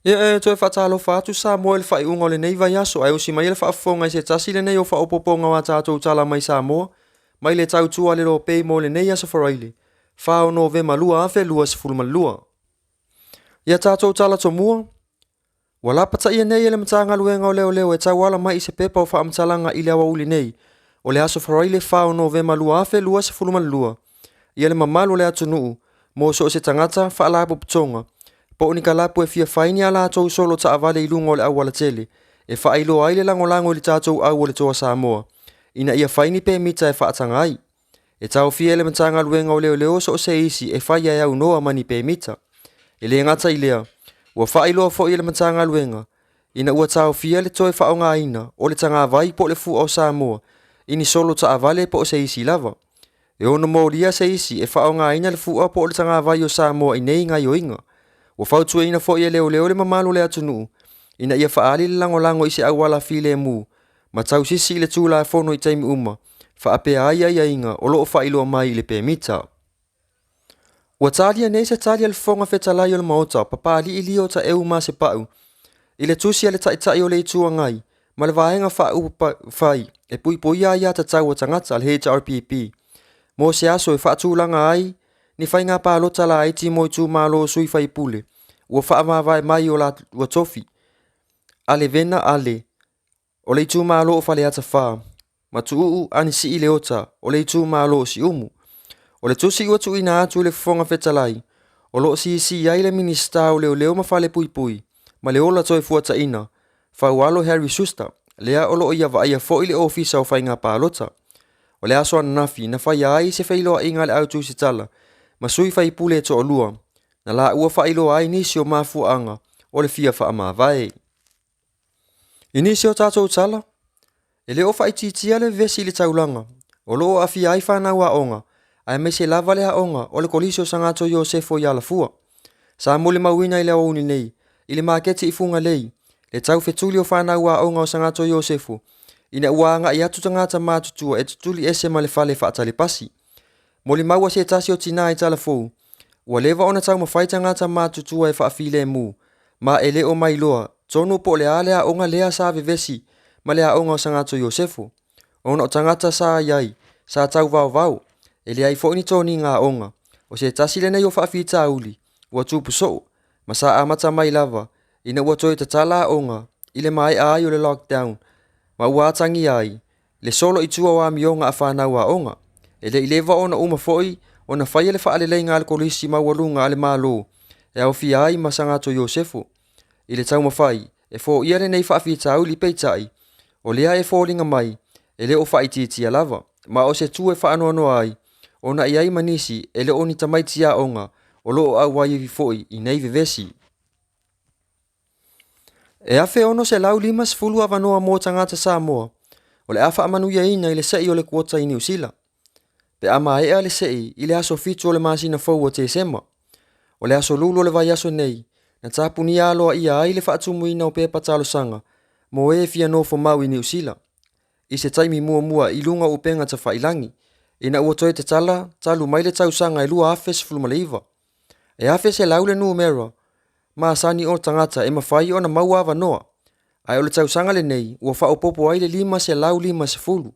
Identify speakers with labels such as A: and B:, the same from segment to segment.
A: Ia e toe whaatalofa atu sa moa le whaiunga o le nei vai aso ai usi mai le whaafonga i se tasi le nei o whaopoponga wa tātou tala mai sa moa. Mai le tautua le lo pei mo le nei aso wharaile. Whao no ve malua afe lua se fulu malua. Ia tātou tala to mua. Wala pata ia nei le matanga luenga o leo e tau ala mai i se pepa o whaamtalanga i le awa uli nei. O le aso wharaile whao no ve malua afe lua se fulu malua. Ia le mamalu le atunuu. Mo so se tangata whaalapo putonga. Po ni kalapu e fia faini ala tou solo ta avale i lungo le awala tele. E whailo ai le lango i le tātou au o le toa Samoa. Ina ia faini pe mita e whaatanga ai. E tau fia le matanga luenga o leo so se isi e whai ai au noa mani pe mita. E le ngata i lea. Ua whailo fo i le matanga luenga. Ina ua tau fia le toe whaonga ina o le tanga vai po le fu o Samoa. Ini solo ta avale po se isi lava. E ono mauria se isi e whaonga ina le fu o po le tanga vai o Samoa i nei ngai o inga. Ua whautua ina fo i leo le mamalu le atunu. Ina ia whaali le lango i se awala file mu. Ma tau sisi le tūla e fono i taimi uma. Whaapea ai inga o loo whailo mai i le pe mita. Ua talia nei se talia le fonga whetalai o le maota papali i lio ta eu ma se pau. I le tusia le tai o le itua ngai. Ma le vaenga whai e pui ia ta tau o tangata le HRPP. Mo se aso e whaatulanga ai ni whai ngā pālota la aiti mo i tū mālo sui whai pule. Ua whaamawai mai o la ua tofi. Ale vena ale. O le i tū mālo o whale ata whaa. Ma tuu ani si i le ota o le i tū mālo si umu. O le tusi ua tu ina atu le fonga whetalai. O lo si ai le minista o leo ma whale pui. Ma le ola toi fuata ina. Whaualo Harry Schuster. Lea o lo ia wa ia fo i le ofisa o whai ngā pālota. O le aso nafi na whai ai se whailoa inga le autu si tala. Ma sui whai pule to o lua. Na la ua whailoa ai nisi o mafu anga o le fia wha ama vai. Inisi o tātou tala. E le o whai titia le vesi le taulanga. O lo o afi ai whanau a onga. Ai me se lava le a onga o le kolisi o sangato Iosefo i ala fua. Sa mole mawina i le auni nei. I le makete i funga lei. Le tau fetuli o whanau a onga o sangato Iosefo. Ina uanga i atu tangata mātutua e tutuli ese ma le whale whaatale pasi. Moli maua se tasi o tina i tala fou. Ua lewa ona tau mawhaita ngata mātutua e whaafile mu. Ma ele o mailoa. Tonu po le a lea onga lea sa vevesi. Ma lea onga o sangato Iosefo. Ona o tangata sa iai. Sa tau vau. Ele ai fo ni toni ngā onga. O se tasi le nei o whaafita uli. Ua tupu so. Ma sa amata mai lava. Ina ua toi tatala onga. Ile mai ai o le lockdown. Ma ua atangi ai. Le solo i tua wa mionga a whanau a onga. Ele i lewa ona uma foi. Ona whaia le whaalelei ngā le kolisi ma walunga ale malo. E au fi ai ma sangato Iosefo. I le tau mawhai. E fo ia le nei whaafita uli peitai. O lea e fōlinga mai. Ele o whaititia lava. Ma o se tu e whaanoano ai. Ona iai manisi ele oni tamaiti a onga. O loo au wai vi foi i nei vevesi. E afe ono se lau limas fulu avanoa mo tangata Samoa. O le afa amanuia ina i le sei o le kuota i New Zealand. Pe ama ea le sei i le aso fitu o le masina fau o te sema. O le aso lulu o le vai aso nei. Na tapu ni aloa ia ai le whaatumu ina o pepa talo sanga. Mo e fia no fo mau i New Zealand. I se taimi mua i lunga upenga ta whailangi. Ina ua toi te tala, talu mai le tau sanga i lua afes fulumaleiva. E afes e lau le numera. Ma sani o tangata e mawhai o na maua ava noa. Ai o le tau sanga le nei, ua whaopopo ai le lima se lau lima se fulu.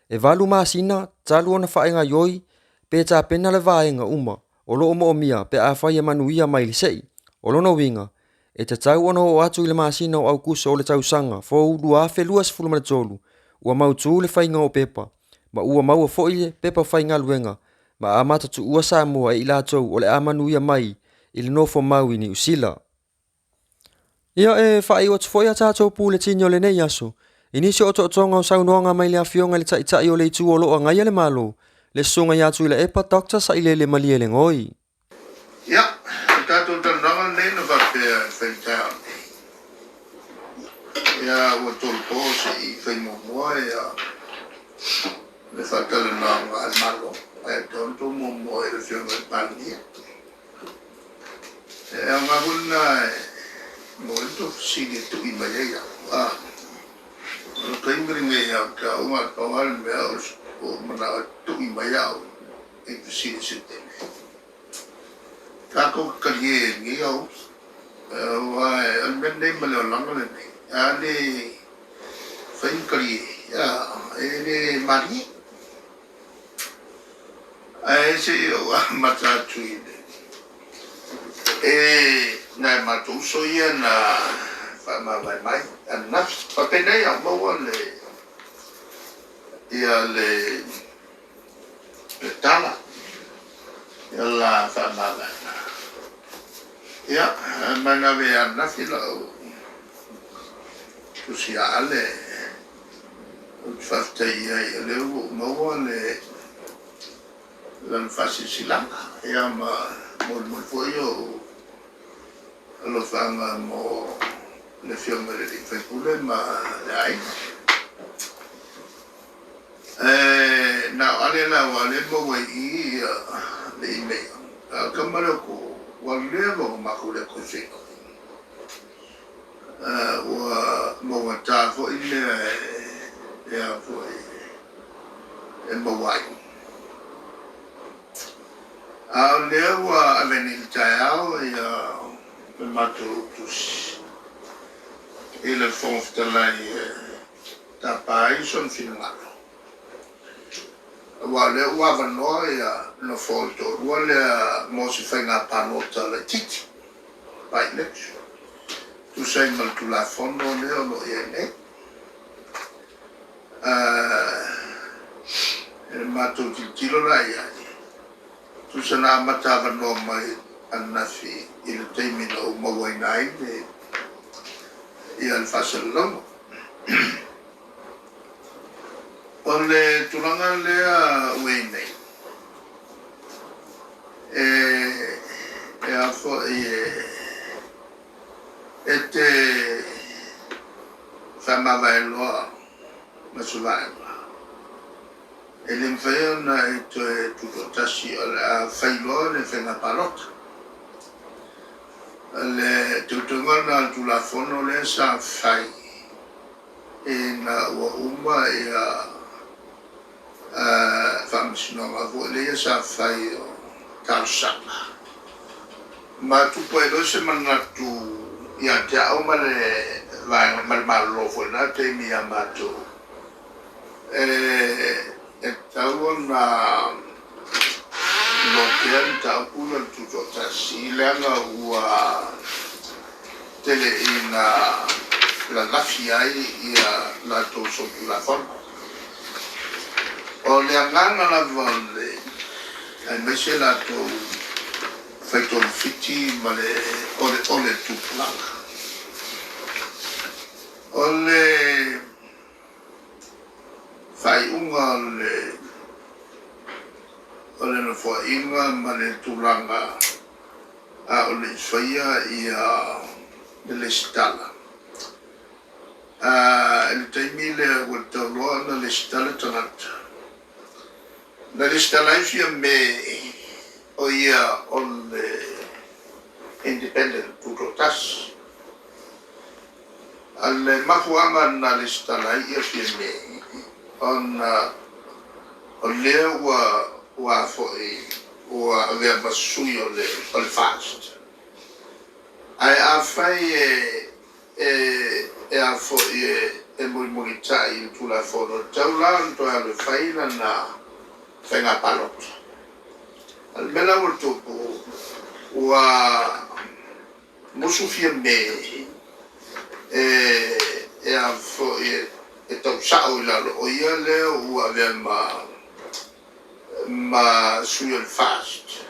A: E valu maa sina, talu o na whaenga yoi, pe ta pena le vaenga uma, o lo o mia pe a whai e manuia mai le sei, o lo no winga. E te tau ono o atu i le maa sina o au kusa o le tau sanga, fo ulu afe luas fulumane tolu, ua mautu le whainga o pepa, ma ua maua fo ile pepa whainga luenga, ma a matatu ua Samoa e ila tau o le a manuia mai, ili nofo mau i New Zealand. Ia e whai o tfoi a tātou pūle tini o le nei aso. Inisi o tonga o saunoanga mai le awhionga le tai o le itu o loa ngai ale malo. Le sunga i atu i le epa dokta sa ile le mali ele ngoi.
B: Ia, tātou tananga nei na whapea whaitao. Ia ua tolpo se i whaimomua ia le whakala nanga al malo. Ia tonto momoa i le whionga i pania. Ia ngā huna Molto sigue tu i mai ah no tengo ni idea que uma tomar meus o mana tu i mai e tu sigue se tem tá com calle ni eu wai almen nei male langa le nei ale fain kali ya ele mari ai se wa mata tui na matu so ia na fa ma vai mai na fa penei a mo le ia le tala ia la fa ma vai ia mana ve ana fila tu si ale fa ia le mo le lan fasi silanga ia ma mo foio lo fanga mo le fiume le fekule ma dai na ale la wale mo wai le me kamalo ko wale mo ma ko le ko se wa mo wata fo ile ya fo mo wai lewa aveni taiao ia me matu tus ile fonf de lai tapai son finalo wale wa vano ia no folto wale mo si fenga panota le titi pai next tu sei mal tu la fondo ne no iene matu kilo lai tu sana mata vano mai annafi il termino mawai ia fasal long ole tulanga lea wene afo ete fama vaeloa masuvai ele mfeona ito tutotasi ala failo le fenga palota le tutungana tula fono le sa fai na wa umba ia famsino ma vole sa fai tarsana ma tu puedo se manatu ia te au male va mal lo fo na te mi amato tau na lo tenta pula tutto tasilanga ua tele ina la lafia ia la to so la forma o le anganga la volle ai mese la to feito fiti male ole tu planga ole fai unga ole no fo inga male tulanga a ole soia ia le stala il taimile o tolo na le stala tanata na le stala fia me o ia ole independent tutotas alle mafuanga na le stala ia fia me on ole wa fo wa avea masui ole fast ai a fai a fo muy tai tu la fono taula to ale fai na fenga palot al mena molto wa musu fie me a fo tau sao la o ia le o avea ma sui al fast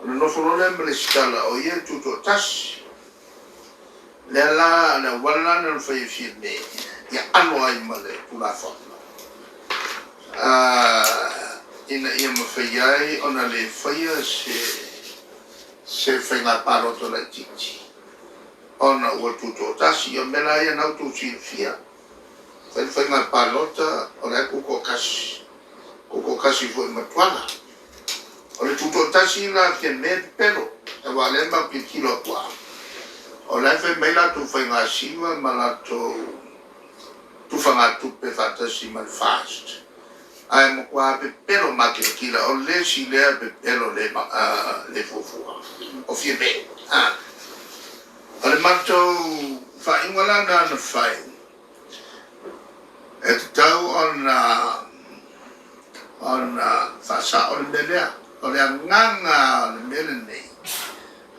B: no solo le stala o ia tutto tas le la na wala na fai filme ya anu ai male pula foto ina ia ma fai ai ona le fai se fai na paroto la titi ona o tutto tas io me la ia na tu si fia fai na palota ona ko kasi foi matuana ole tutto tasi la che me pero e vale ma più kilo qua ole fe me la tu fai na siva ma la tu fa na tu pe fatta si mal fast ai mo qua pero ma che kilo ole si le pe pero le fufu o fie be O le matou whaingola na whai. E te tau ona whasa o le melea. O le anganga o le mele nei.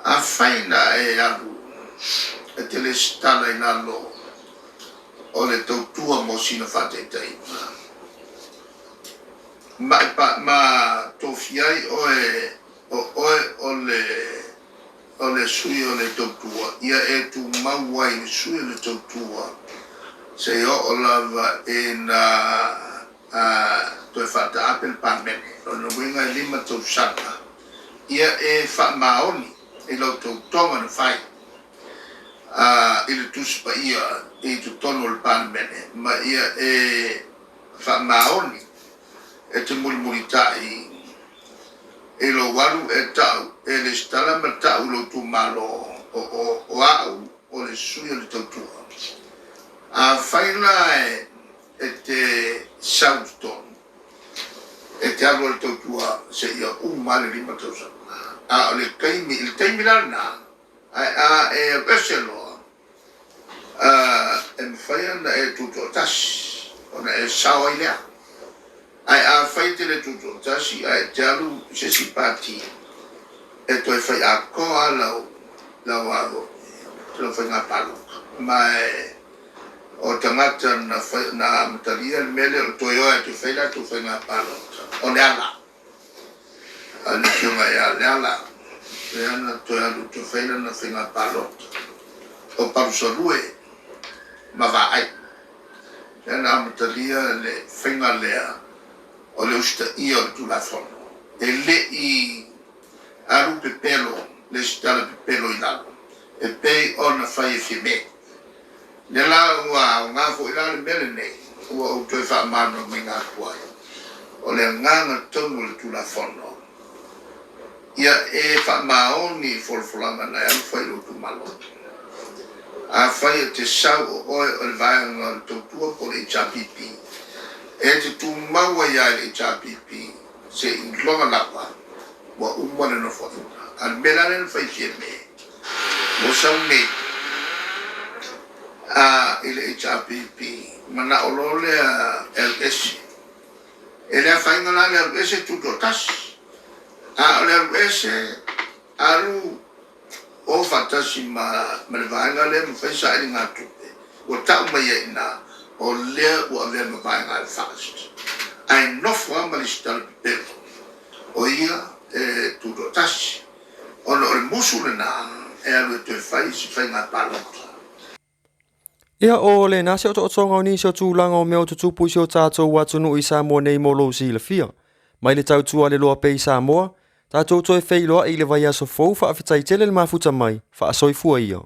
B: A whaina e aru. E te le stala i nalo. O le tautua mo sina whatetai. Ma tofiai o le sui o le tautua. Ia e tu mauai le sui o le tautua. Se o lava e na toi whata apel pāmene. O na winga e 5 tausanga. Ia e whaamaoni e lau tautonga na whai. I le tuspa ia e tu tono le pāmene. Ma ia e whaamaoni e te muri tai e lo waru e tau e le stala ma tau lo tu malo o au o le sui o le tautua. A whaila e te Southampton e te alo le tautua se ia male 5 tausanga. A o le kaimi, il taimi lana a e veseloa e mwhaia na e tuto tasi ona e sawa i lea. Ai a whai te le tuto tasi ai te alu se si pati e toi whai a koa lau aro te lo whai ngā paluka mai o tangata na mataria le mele o toi oa te whai la tu whai ngā paluka o le ala a le kiunga e a le ala le ana toi alu tu whai la na whai ngā paluka o parusa rue ma va ai le ana mataria le whai ngā lea o le usta ia o tu la fono. E le I aru pe pelo, le stala pe pelo I lalo. E pei ona whai e whime. Le la ua o ngā fo I lalo mele nei, ua o toi wha mano me ngā kuai. O le nganga tongu le tu la fono. Ia e wha maoni folfolanga na alu whai lo tu malo. A whai e te sau o oe o le vaianga o le tautua po le HRPP. E te tu maua ia le HRPP se inglonga lapa wa umwane no whainga. Al melane no whaikia me. Mo sau me ile HRPP mana olole LS. Ele a whainga la le LS tuto tas. Le LS aru o whatasi ma le vaenga le mwhaisa ili ngā tupe. Wa tau mai e ina o lea ua lea ma vai ngai fast. Ai nofo ama li stala pipero. O ia e tuto tasi. Ono o le musu le nā e alu e tue whai si whai ngai palota.
A: Ia o le nasi o to tonga o nisi o tūlanga o mea o tutupu isi o tātou watunu I Samoa nei mo lo si le fia. Mai le tautua le loa pei Samoa, tātou toi wheiloa I le vai aso fou wha awhitai tele le mafuta mai, wha asoi fua ia.